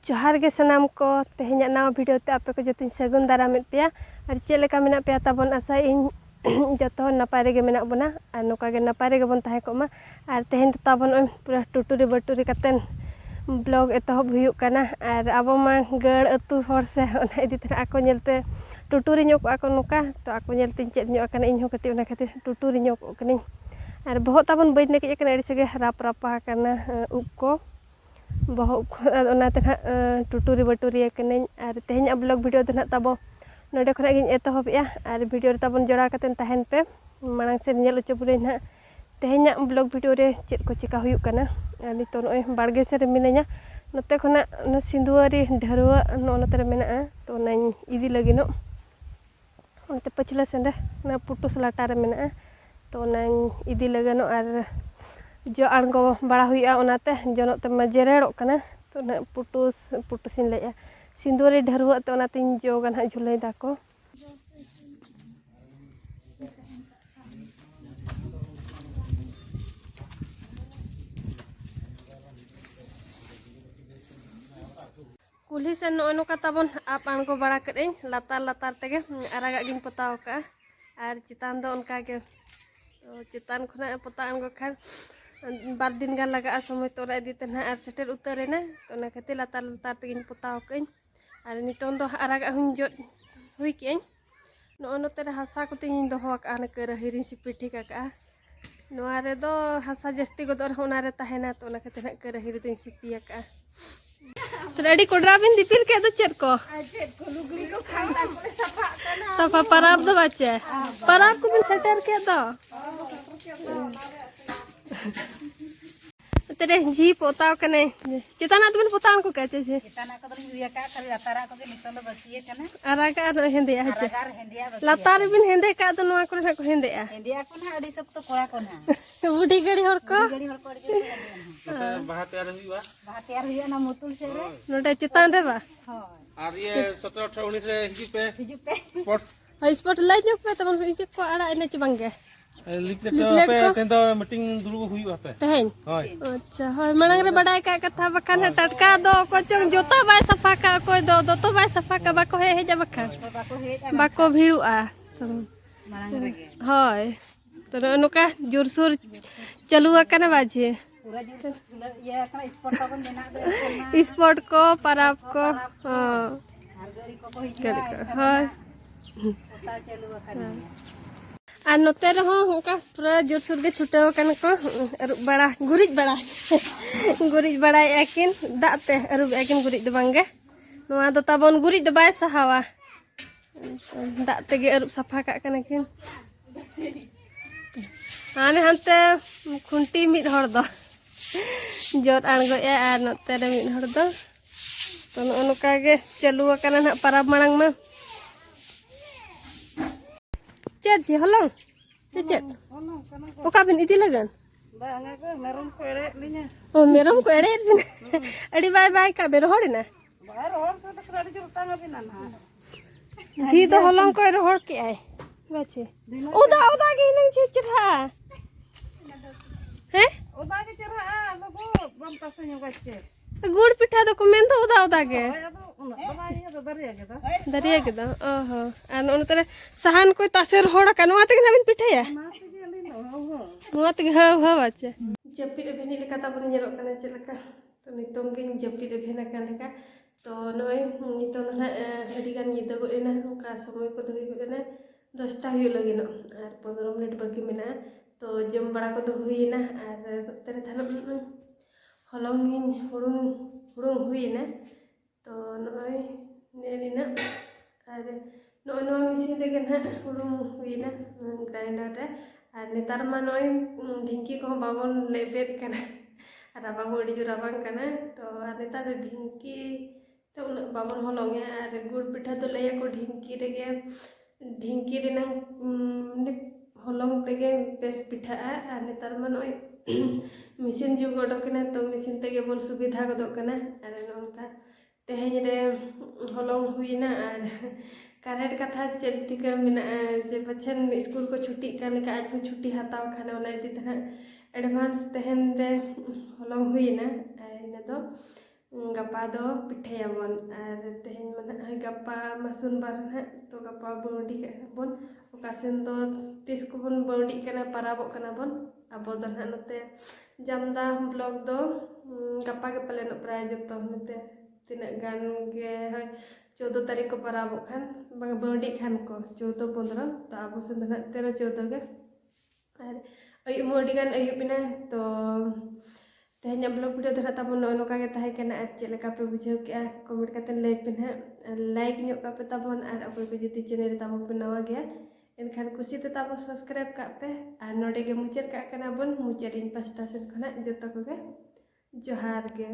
जोहार गे सनाम को तेहेᱧ नवा वीडियो ते आपे को जतिन सगुन दारामेद पेया और चेक लेका मेना पेया ताबन आशा इन जतो नपाय रेगे मेना बोना और नोका गे नपाय रेगे बोन ताहे कोमा और तेहेñ ताबन पूरा टुटुरी बटुरी कतेन ब्लॉग एतहब हुयुक काना और आबो मा गड़ अतु हर से ओना इदि थे आको नेलते टुटुरी ñok आको नोका तो आको नेलते चेक ñok काना इन हो कति ओना खातिर टुटुरी ñok कनी और बहुत ताबन बई ने के कना एडिसे गे राप रापा काना उब को बहुत टुटुरी बटुरी कने और तेहेñ ब्लॉग वीडियो तो ना तब नोडे खना गिन एतहबेया और वीडियो तबन जोड़ा कतेन ताहेन पे मांग से नेल उच्च बुरे ना तेहेñ ब्लॉग वीडियो रे चेक को चिका हुयुक काना नितो नोय बाड़गे से रे मिनेኛ नते खना सिंधुआरी ढरुआ नोनते रे मेना तो नाई इदी लगिनो ओनते पछला सेंडे ना पुटुस लाटा रे मेना तो नाई इदी लगनो और जो आंगो बड़ा हुआ ओनाते जनोते मजेरेड़ो कना तो ना पुटुसिन लेया सिंदूरी ढरुआ तो ओनातिन जो गना झुलई दाको कुल्ही से नोका तबन आप आंगो बड़ा करें लातार लातार तेगे आरागा गिन पताव का और चितान दो उनका के तो चितान खुना पता आंगो खान बार दिन गान लगा समय तो इदीते ना और सेटर उतरेना तो ना खातिर लातार लातार तेगिन पताव कईं और नितों दो आरागा हुन जोट हुई कें नो नोते रे हासा को तिन दोहो का न कर हिरिन सिपिठी का नोआ रे दो हासा जस्ती गदर होना रे ताहेना तो ना खातिर ना कर हिरि तिन सिपिया का रेडी कोडरा बिन दिपिल के दो चेट को लुगड़ी को खांदा को सफा करना सफा पराब दो बच्चे पराब को बिन सेटर के दो तेरे जी पोताव कने चिताना तुमन पोतान को कहते छे चिताना को रिया का खाली लातारा को नितन बसिए कने आरागा हेंदे आचे लातार बिन हेंदे का तो नवा को को हेंदे को ना अडी सब तो कोड़ा को ना बुढ़ी गड़ी हर को बाहा तैयार हुआ ना मुतुल से रे नोटे चितान रे बा हां और ये 17 18 19 रे हिजु पे स्पोर्ट स्पोर्ट लाई जो पे तमन इसे को आड़ा इने च बंगे लिपलेट पे तेंदो मीटिंग दुरु हुई पे तेहेñ होय अच्छा होय मणंग रे बडाय का कथा बखान टटका दो कोचंग जोता बाय सफा का कोई दो तो बाय सफा का बाको हे जा बखान बाको भिड़ुआ मणंग रे होय तो नोका जोरसोर चलुआ कना बाजे पूरा जोरसोर ये कना स्पोर्ट को मेना दे स्पोर्ट को पराब को हां गड़ी को हिजुआ होय पता चलुआ कना और नोते रहो होका पूरा जोरसोर के छुटेव कन को अरुब बड़ा गुरिज बड़ा एकिन दाते अरुब एकिन गुरिज दो बांगे नोआ दो ताबन गुरिज दो बाय सहावा दाते गे अरुब सफा का कन किन आने हंते खुंटी मिद हर दो जोर आंगो ए और नोते रे मिद हर दो तो नोका गे चलुआ कन ना परब मांग में चेट जी हलंग चेट ओका बिन इदी लगन बांगा को मेरम को एड़े लिना ओ मेरम को एड़े बिन अड़ी बाय बाय का बे रोहड़ ना बाय रोहड़ से तो अड़ी जो टांगा बिन ना जी तो हलंग को रोहड़ के आए बाछे ओदा के नंग छी चरहा हैं ओदा के चरहा लोगो बम पासे नो बाचे गुड़ पिठा तो कमेन तो ओदा के दरिया के दो ओहो आन उनतरे सहान कोई तासेर होड़ का नवा तक नबिन पिठाया नवा तक ह बाचे जपिर भेनी लेका तबन नेलो कने चलका तो नितों के जपिर भेना का लेका तो नय नितों ना हडी गान निदा गोरेना का समय को धुई गोरेना 10टा हुई लगिनो और 15 मिनट बाकी मेना तो जम बड़ा को दो हुईना और तेरे थाना हलंगिन हुड़ुंग हुईना तो नय नेलिना और नय मिसिन रे ना हुड़ुंग हुईना ग्राइंडर रे और नेतार मा नय ढिंकी को बाबन लेबेट कना और बाबू अड़ी जो राबांग कना तो और नेतार ढिंकी तो बाबन हलंगे और गुड़ पिठा तो लैया को ढिंकी रे ना हलंग तेगे बेस पिठा और नेतार मा नय मिसिन जुग ओडोकना तो मिसिन तेगे बन सुविधा गदोकना और नोंका तेहेñ रे हलंग हुईना और कारेट कथा चेक टिका मेना जे बच्चन स्कूल को छुट्टी कान का आज छुट्टी हताव खाने ओना इदी तना एडवांस तेहेñ रे हलंग हुईना इन दो gapa do pithayabon ar tehen mana gapa masun bar na to gapa baundi ka bon okasen do tis ko bon baundi kana parabok kana bon abo do na note jamda blog do gapa ke palen pray joto note tina gan ge 14 तारीख को parabok kan bang baundi kan ko 14 15 to abo sun do na 13 14 ge ar ayu modi kan ayu pina to tehnya blog video dhara tabon noka ge tahe kana ar chele ka pe bujhau ke comment katen like pin ha like nyok ka pe tabon ar akoy ko jiti channel tabon benawa ge enkhan kusi te tabon subscribe ka pe ar node ge mucher ka kana bon mucherin pasta sen khona joto ko ge johar ge।